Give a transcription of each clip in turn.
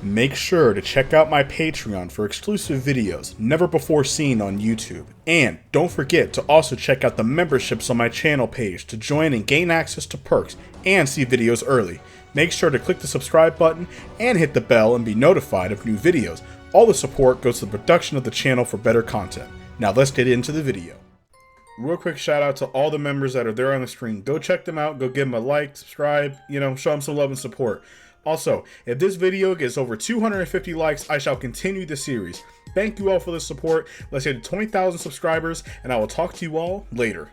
Make sure to check out my Patreon for exclusive videos never before seen on YouTube. And don't forget to also check out the memberships on my channel page to join and gain access to perks and see videos early. Make sure to click the subscribe button and hit the bell and be notified of new videos. All the support goes to the production of the channel for better content. Now let's get into the video. Real quick shout out to all the members that are there on the screen. Go check them out, go give them a like, subscribe, show them some love and support. Also, if this video gets over 250 likes, I shall continue the series. Thank you all for the support. Let's get to 20,000 subscribers, and I will talk to you all later.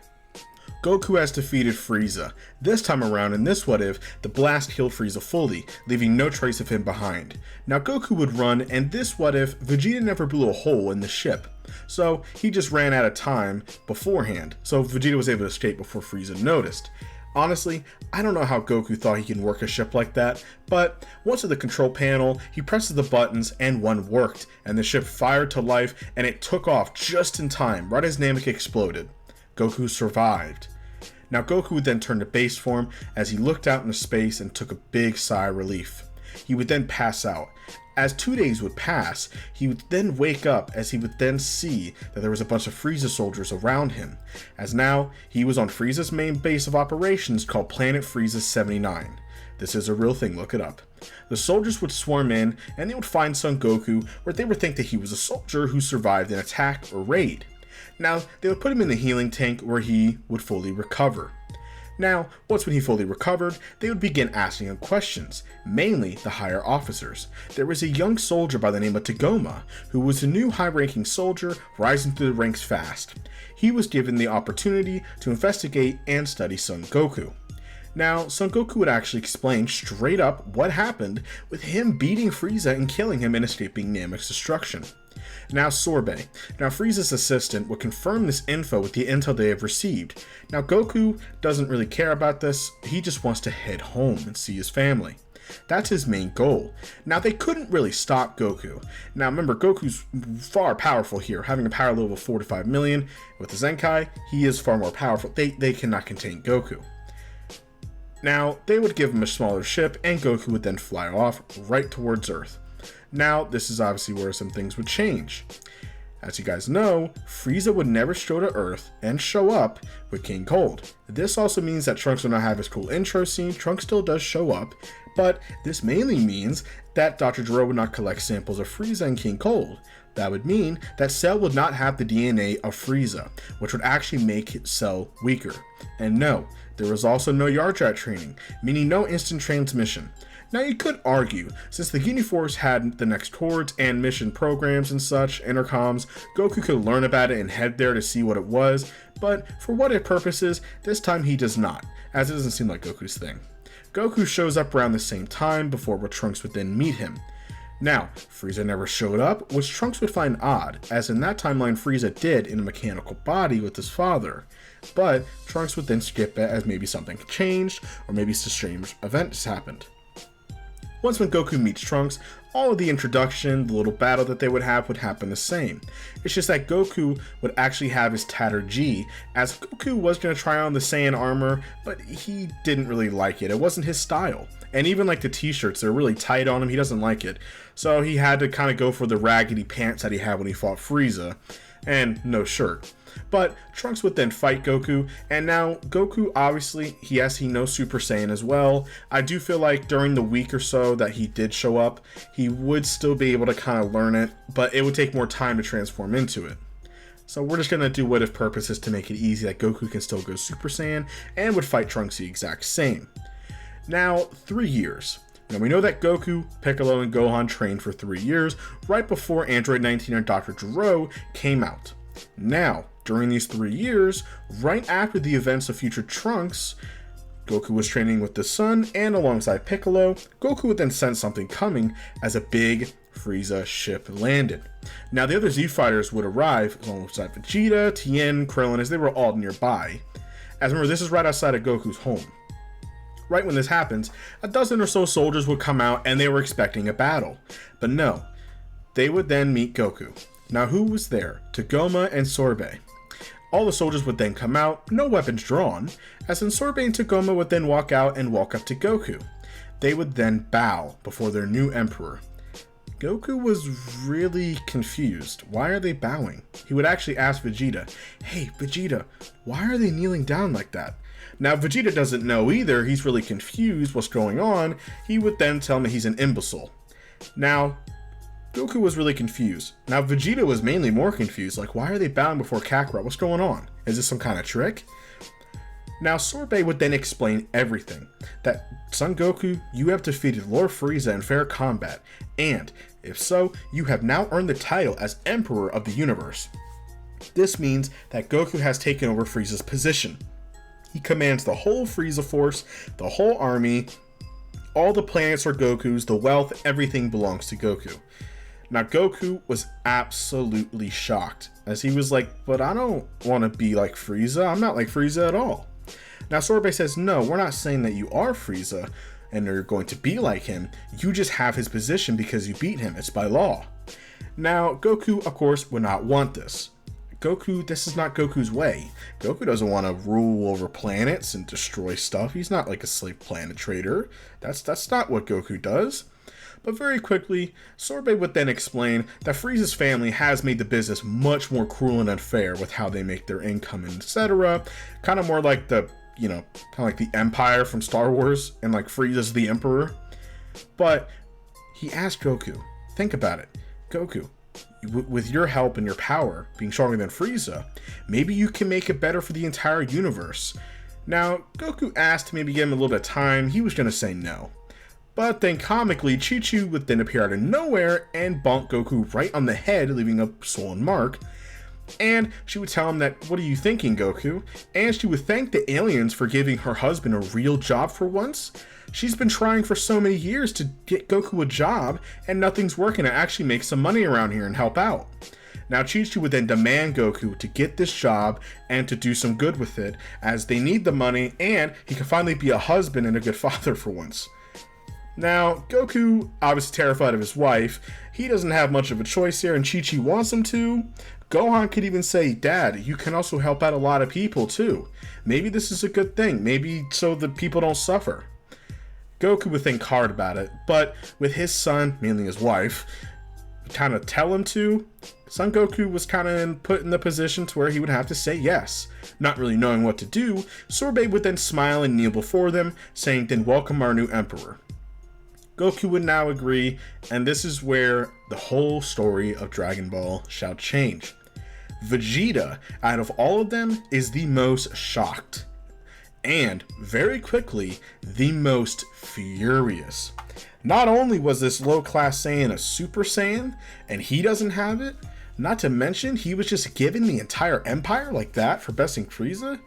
Goku has defeated Frieza. This time around, in this what if, the blast killed Frieza fully, leaving no trace of him behind. Now Goku would run, and this what if, Vegeta never blew a hole in the ship. So he just ran out of time beforehand, so Vegeta was able to escape before Frieza noticed. Honestly, I don't know how Goku thought he can work a ship like that, but once at the control panel, he presses the buttons and one worked, and the ship fired to life and it took off just in time, right as Namek exploded. Goku survived. Now Goku would then turn to base form as he looked out into space and took a big sigh of relief. He would then pass out. As 2 days would pass, he would then wake up as he would then see that there was a bunch of Frieza soldiers around him, as now he was on Frieza's main base of operations called Planet Frieza 79. This is a real thing, look it up. The soldiers would swarm in and they would find Son Goku, where they would think that he was a soldier who survived an attack or raid. Now, they would put him in the healing tank where he would fully recover. Now, once when he fully recovered, they would begin asking him questions, mainly the higher officers. There was a young soldier by the name of Tagoma, who was a new high-ranking soldier rising through the ranks fast. He was given the opportunity to investigate and study Son Goku. Now, Son Goku would actually explain straight up what happened with him beating Frieza and killing him and escaping Namek's destruction. Now Sorbet. Now Frieza's assistant would confirm this info with the intel they have received. Now Goku doesn't really care about this, he just wants to head home and see his family. That's his main goal. Now they couldn't really stop Goku. Now remember, Goku's far powerful here, having a power level of 4 to 5 million. With the Zenkai, he is far more powerful. They cannot contain Goku. Now they would give him a smaller ship and Goku would then fly off right towards Earth. Now, this is obviously where some things would change. As you guys know, Frieza would never show to Earth and show up with King Cold. This also means that Trunks will not have his cool intro scene. Trunks still does show up, but this mainly means that Dr. Gero would not collect samples of Frieza and King Cold. That would mean that Cell would not have the DNA of Frieza, which would actually make Cell weaker. And no, there was also no Yardrat training, meaning no instant transmission. Now you could argue, since the Uniforce had the next Hordes and mission programs and such, intercoms, Goku could learn about it and head there to see what it was, but for what if purposes, this time he does not, as it doesn't seem like Goku's thing. Goku shows up around the same time before where Trunks would then meet him. Now, Frieza never showed up, which Trunks would find odd, as in that timeline Frieza did in a mechanical body with his father, but Trunks would then skip it as maybe something changed, or maybe some strange events happened. Once when Goku meets Trunks, all of the introduction, the little battle that they would happen the same. It's just that Goku would actually have his tattered G, as Goku was going to try on the Saiyan armor, but he didn't really like it. It wasn't his style. And even like the t-shirts, they're really tight on him, he doesn't like it. So he had to kind of go for the raggedy pants that he had when he fought Frieza, and no shirt. But Trunks would then fight Goku, and now Goku obviously, he knows Super Saiyan as well. I do feel like during the week or so that he did show up, he would still be able to kind of learn it, but it would take more time to transform into it. So we're just going to do what if purposes to make it easy that Goku can still go Super Saiyan and would fight Trunks the exact same. Now, 3 years. Now we know that Goku, Piccolo, and Gohan trained for 3 years, right before Android 19 and Dr. Gero came out. Now, during these 3 years, right after the events of future Trunks, Goku was training with the Sun and alongside Piccolo. Goku would then sense something coming as a big Frieza ship landed. Now the other Z fighters would arrive alongside Vegeta, Tien, Krillin, as they were all nearby. As remember, this is right outside of Goku's home. Right when this happens, a dozen or so soldiers would come out and they were expecting a battle. But no, they would then meet Goku. Now who was there? Tagoma and Sorbet. All the soldiers would then come out, no weapons drawn, as in Sorbet and Tagoma would then walk out and walk up to Goku. They would then bow before their new emperor. Goku was really confused. Why are they bowing? He would actually ask Vegeta, "Hey, Vegeta, why are they kneeling down like that?" Now, Vegeta doesn't know either. He's really confused what's going on. He would then tell me he's an imbecile. Now, Goku was really confused. Now, Vegeta was mainly more confused. Like, why are they bowing before Kakarot? What's going on? Is this some kind of trick? Now, Sorbet would then explain everything. That, Son Goku, you have defeated Lord Frieza in fair combat. And, if so, you have now earned the title as Emperor of the Universe. This means that Goku has taken over Frieza's position. He commands the whole Frieza force, the whole army, all the planets are Goku's, the wealth, everything belongs to Goku. Now, Goku was absolutely shocked, as he was like, but I don't want to be like Frieza. I'm not like Frieza at all. Now, Sorbet says, no, we're not saying that you are Frieza and you're going to be like him. You just have his position because you beat him. It's by law. Now, Goku, of course, would not want this. This is not Goku's way. Goku doesn't want to rule over planets and destroy stuff. He's not like a slave planet trader. That's not what Goku does. But very quickly, Sorbet would then explain that Frieza's family has made the business much more cruel and unfair with how they make their income and etc. Kind of more like the, kind of like the Empire from Star Wars, and like Frieza's the Emperor. But he asked Goku, think about it, Goku, with your help and your power being stronger than Frieza, maybe you can make it better for the entire universe. Now, Goku asked to maybe give him a little bit of time. He was going to say no. But then comically, Chi-Chi would then appear out of nowhere and bonk Goku right on the head, leaving a swollen mark. And she would tell him that, what are you thinking, Goku? And she would thank the aliens for giving her husband a real job for once. She's been trying for so many years to get Goku a job, and nothing's working to actually make some money around here and help out. Now, Chi-Chi would then demand Goku to get this job and to do some good with it, as they need the money and he can finally be a husband and a good father for once. Now, Goku, obviously terrified of his wife, he doesn't have much of a choice here, and Chi-Chi wants him to. Gohan could even say, Dad, you can also help out a lot of people too. Maybe this is a good thing, maybe so that people don't suffer. Goku would think hard about it, but with his son, mainly his wife, kind of tell him to, Son Goku was kind of put in the position to where he would have to say yes. Not really knowing what to do, Sorbet would then smile and kneel before them, saying, then welcome our new emperor. Goku would now agree, and this is where the whole story of Dragon Ball shall change. Vegeta, out of all of them, is the most shocked. And, very quickly, the most furious. Not only was this low-class Saiyan a Super Saiyan, and he doesn't have it, not to mention he was just given the entire Empire like that for besting Frieza.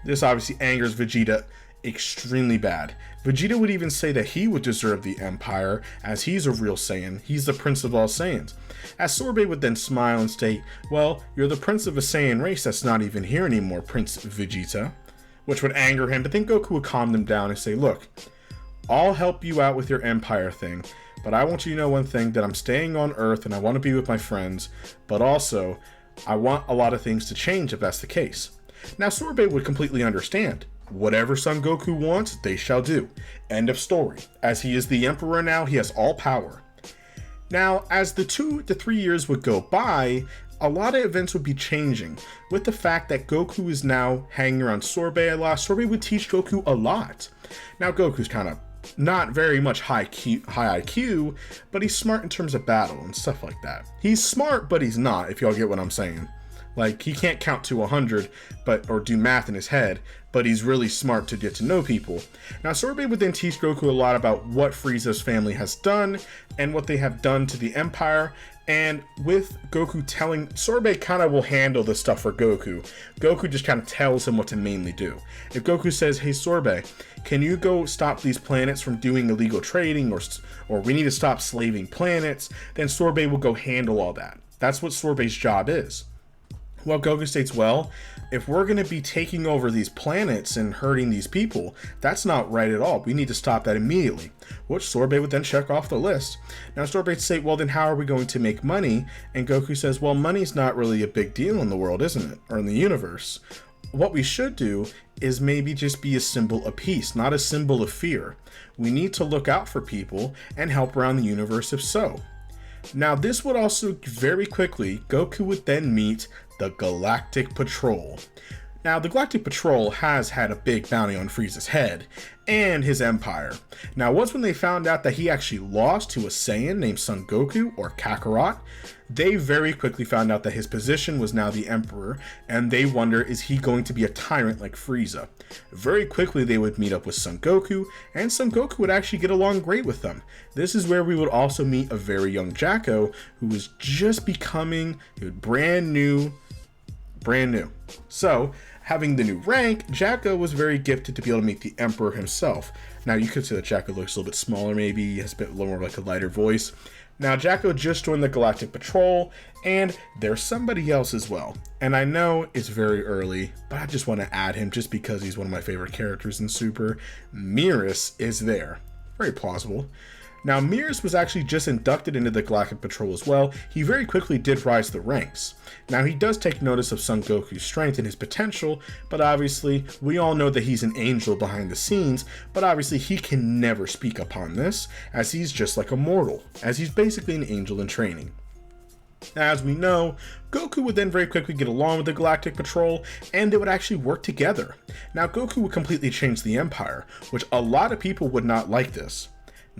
This obviously angers Vegeta extremely bad. Vegeta would even say that he would deserve the Empire, as he's a real Saiyan. He's the Prince of all Saiyans. As Sorbet would then smile and state, well, you're the Prince of a Saiyan race that's not even here anymore, Prince Vegeta. Which would anger him, but then Goku would calm them down and say, look, I'll help you out with your Empire thing, but I want you to know one thing, that I'm staying on Earth and I want to be with my friends, but also, I want a lot of things to change if that's the case. Now, Sorbet would completely understand. Whatever Son Goku wants, they shall do. End of story. As he is the Emperor now, he has all power. Now, as the 2 to 3 years would go by, a lot of events would be changing, with the fact that Goku is now hanging around Sorbet a lot. Sorbet would teach Goku a lot. Now, Goku's kind of not very much high IQ, but he's smart in terms of battle and stuff like that. He's smart, but he's not, if y'all get what I'm saying. Like, he can't count to 100 or do math in his head, but he's really smart to get to know people. Now, Sorbet would then teach Goku a lot about what Frieza's family has done and what they have done to the Empire. And with Goku telling, Sorbet kind of will handle the stuff for Goku. Goku just kind of tells him what to mainly do. If Goku says, hey Sorbet, can you go stop these planets from doing illegal trading, or we need to stop slaving planets, then Sorbet will go handle all that. That's what Sorbet's job is. Well, Goku states, well, if we're going to be taking over these planets and hurting these people, that's not right at all. We need to stop that immediately, which Sorbet would then check off the list. Now, Sorbet would say, well, then how are we going to make money? And Goku says, well, money's not really a big deal in the world, isn't it? Or in the universe. What we should do is maybe just be a symbol of peace, not a symbol of fear. We need to look out for people and help around the universe if so. Now this would also very quickly, Goku would then meet the Galactic Patrol. Now, the Galactic Patrol has had a big bounty on Frieza's head and his empire. Now, once when they found out that he actually lost to a Saiyan named Son Goku, or Kakarot, they very quickly found out that his position was now the Emperor, and they wonder, is he going to be a tyrant like Frieza? Very quickly, they would meet up with Son Goku, and Son Goku would actually get along great with them. This is where we would also meet a very young Jacko, who was just becoming brand new. So, having the new rank, Jacko was very gifted to be able to meet the Emperor himself. Now, you could say that Jacko looks a little bit smaller, maybe, has a bit more like a lighter voice. Now, Jacko just joined the Galactic Patrol, and there's somebody else as well. And I know it's very early, but I just want to add him just because he's one of my favorite characters in Super. Mieris is there. Very plausible. Now, Mieris was actually just inducted into the Galactic Patrol as well. He very quickly did rise the ranks. Now, he does take notice of Son Goku's strength and his potential, but obviously, we all know that he's an angel behind the scenes, but obviously he can never speak upon this, as he's just like a mortal, as he's basically an angel in training. As we know, Goku would then very quickly get along with the Galactic Patrol, and they would actually work together. Now, Goku would completely change the Empire, which a lot of people would not like this.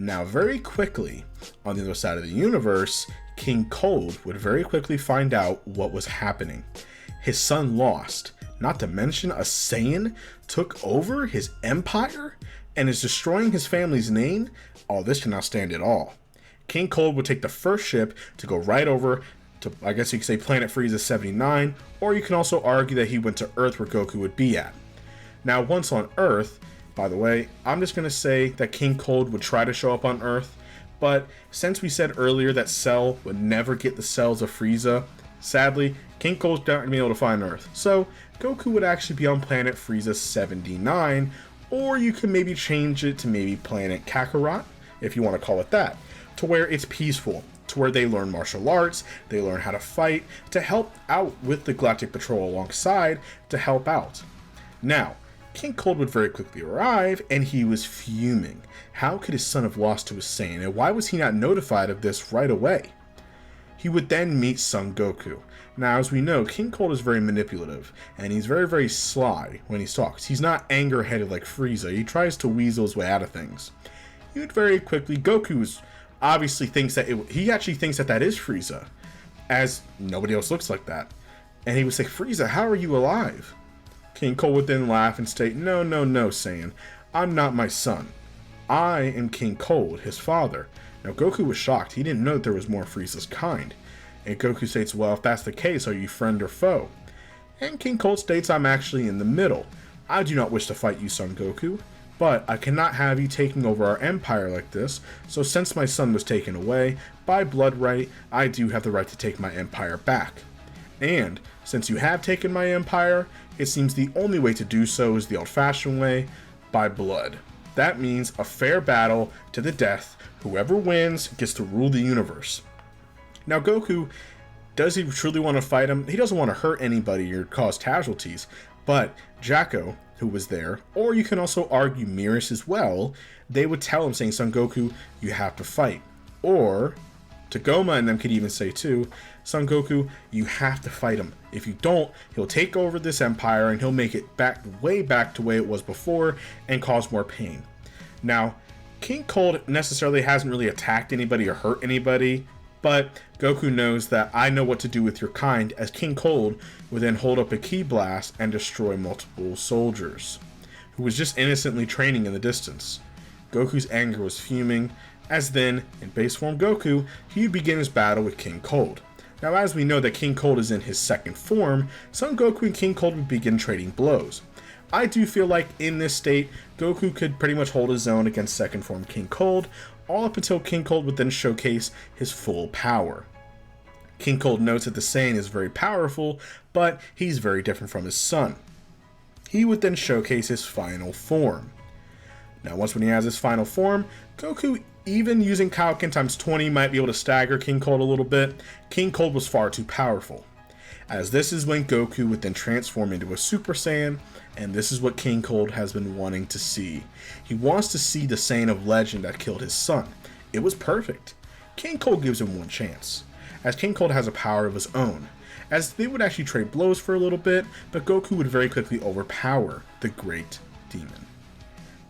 Now, very quickly, on the other side of the universe, King Cold would very quickly find out what was happening. His son lost, not to mention a Saiyan took over his empire and is destroying his family's name. All this cannot stand at all. King Cold would take the first ship to go right over to, I guess you could say, Planet Frieza 79, or you can also argue that he went to Earth where Goku would be at. Now, once on Earth, by the way, I'm just going to say that King Cold would try to show up on Earth, but since we said earlier that Cell would never get the cells of Frieza, sadly, King Cold's not going to be able to find Earth. So, Goku would actually be on Planet Frieza 79, or you can maybe change it to maybe Planet Kakarot, if you want to call it that, to where it's peaceful, to where they learn martial arts, they learn how to fight, to help out with the Galactic Patrol alongside, to help out. Now, King Cold would very quickly arrive, and he was fuming. How could his son have lost to a Saiyan, and why was he not notified of this right away? He would then meet Son Goku. Now, as we know, King Cold is very manipulative, and he's very, very sly when he talks. He's not anger-headed like Frieza. He tries to weasel his way out of things. He would very quickly, Goku obviously thinks that he actually thinks that that is Frieza, as nobody else looks like that. And he would say, Frieza, how are you alive? King Cold would then laugh and state, no, Saiyan, I'm not my son. I am King Cold, his father. Now, Goku was shocked. He didn't know that there was more Frieza's kind. And Goku states, well, if that's the case, are you friend or foe? And King Cold states, I'm actually in the middle. I do not wish to fight you, Son Goku, but I cannot have you taking over our empire like this, so since my son was taken away, by blood right, I do have the right to take my empire back. And, since you have taken my empire, it seems the only way to do so is the old-fashioned way, by blood. That means a fair battle to the death. Whoever wins gets to rule the universe. Now, Goku, does he truly want to fight him? He doesn't want to hurt anybody or cause casualties, but Jacko, who was there, or you can also argue Mieris as well, they would tell him, saying, Son Goku, you have to fight. Or Tagoma and them could even say too, Son Goku, you have to fight him. If you don't, he'll take over this empire and he'll make it way back to the way it was before and cause more pain. Now, King Cold necessarily hasn't really attacked anybody or hurt anybody, but Goku knows that I know what to do with your kind, as King Cold would then hold up a ki blast and destroy multiple soldiers, who was just innocently training in the distance. Goku's anger was fuming, as then, in base form Goku, he would begin his battle with King Cold. Now, as we know that King Cold is in his second form, Son Goku and King Cold would begin trading blows. I do feel like in this state, Goku could pretty much hold his own against second form King Cold, all up until King Cold would then showcase his full power. King Cold notes that the Saiyan is very powerful, but he's very different from his son. He would then showcase his final form. Now, once when he has his final form, Goku, even using Kaioken times 20, might be able to stagger King Cold a little bit. King Cold was far too powerful. As this is when Goku would then transform into a Super Saiyan, and this is what King Cold has been wanting to see. He wants to see the Saiyan of legend that killed his son. It was perfect. King Cold gives him one chance, as King Cold has a power of his own, as they would actually trade blows for a little bit, but Goku would very quickly overpower the Great Demon.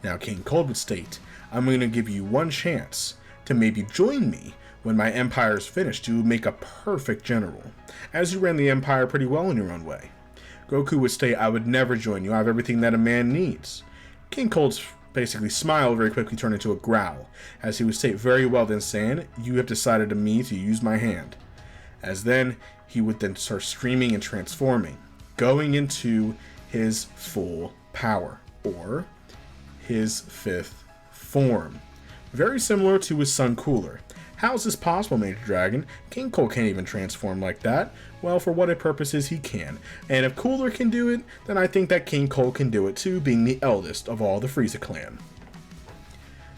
Now King Cold would state, I'm going to give you one chance to maybe join me when my empire is finished to make a perfect general, as you ran the empire pretty well in your own way. Goku would state, I would never join you, I have everything that a man needs. King Cold's basically smile very quickly turned into a growl, as he would state, very well then Saiyan, you have decided to me to use my hand. As then, he would then start screaming and transforming, going into his full power, or his fifth form. Very similar to his son Cooler. How is this possible, Major Dragon? King Cold can't even transform like that. Well, for what purposes he can. And if Cooler can do it, then I think that King Cold can do it too, being the eldest of all the Frieza clan.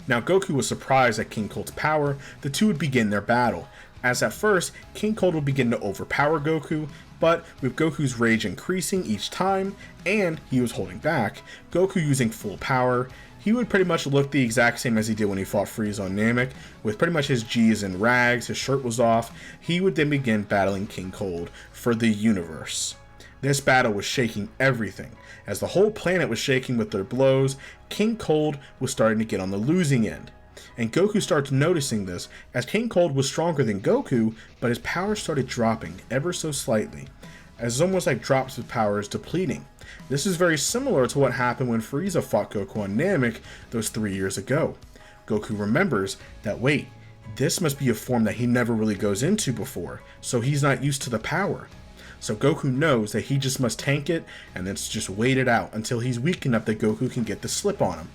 Now Goku was surprised at King Cold's power. The two would begin their battle, as at first, King Cold would begin to overpower Goku, but with Goku's rage increasing each time, and he was holding back, Goku using full power, he would pretty much look the exact same as he did when he fought Frieza on Namek, with pretty much his G's in rags, his shirt was off. He would then begin battling King Cold for the universe. This battle was shaking everything. As the whole planet was shaking with their blows, King Cold was starting to get on the losing end. And Goku starts noticing this, as King Cold was stronger than Goku, but his power started dropping ever so slightly, as it's almost like drops of power is depleting. This is very similar to what happened when Frieza fought Goku on Namek those 3 years ago. Goku remembers that, wait, this must be a form that he never really goes into before, so he's not used to the power. So Goku knows that he just must tank it and then just wait it out until he's weak enough that Goku can get the slip on him.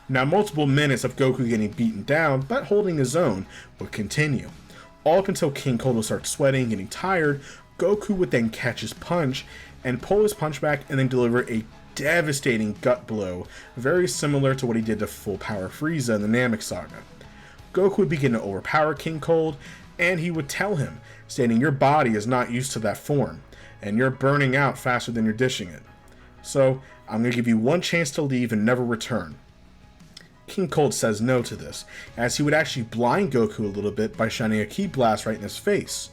Now multiple minutes of Goku getting beaten down but holding his own would continue. All up until King Cold would start sweating, getting tired, Goku would then catch his punch and pull his punch back and then deliver a devastating gut blow, very similar to what he did to full power Frieza in the Namek saga. Goku would begin to overpower King Cold, and he would tell him, stating, your body is not used to that form, and you're burning out faster than you're dishing it. So, I'm going to give you one chance to leave and never return. King Cold says no to this, as he would actually blind Goku a little bit by shining a ki blast right in his face.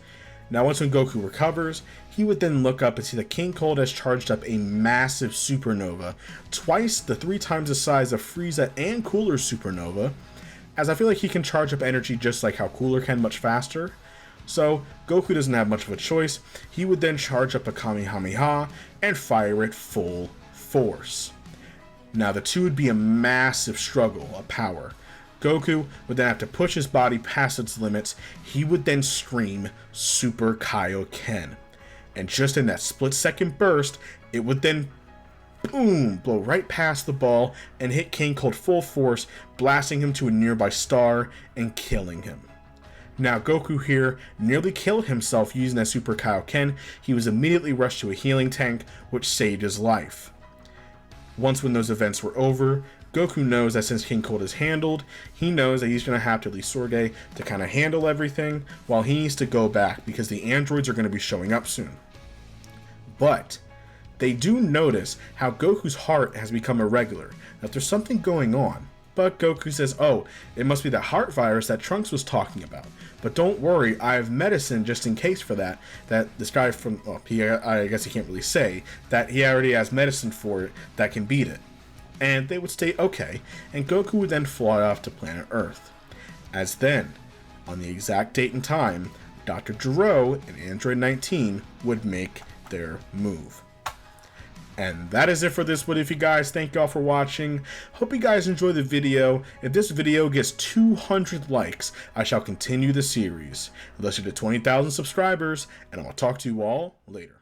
Now once when Goku recovers, he would then look up and see that King Cold has charged up a massive supernova, twice the 3 times the size of Frieza and Cooler's supernova, as I feel like he can charge up energy just like how Cooler can, much faster. So Goku doesn't have much of a choice. He would then charge up a Kamehameha and fire it full force. Now the two would be a massive struggle of power. Goku would then have to push his body past its limits. He would then scream Super Kaioken. And just in that split-second burst, it would then boom, blow right past the ball and hit King Cold full force, blasting him to a nearby star and killing him. Now Goku here nearly killed himself using that Super Kaioken. He was immediately rushed to a healing tank, which saved his life. Once when those events were over, Goku knows that since King Cold is handled, he knows that he's going to have to leave Sorge to kind of handle everything while he needs to go back because the androids are going to be showing up soon. But they do notice how Goku's heart has become irregular, that there's something going on. But Goku says, oh, it must be that heart virus that Trunks was talking about. But don't worry, I have medicine just in case for that. That this guy from, well, I guess he can't really say, that he already has medicine for it that can beat it. And they would state okay, and Goku would then fly off to planet Earth. As then, on the exact date and time, Dr. Gero and Android 19 would make their move. And that is it for this video, you guys. Thank y'all for watching. Hope you guys enjoy the video. If this video gets 200 likes, I shall continue the series. Let's get to 20,000 subscribers, and I'll talk to you all later.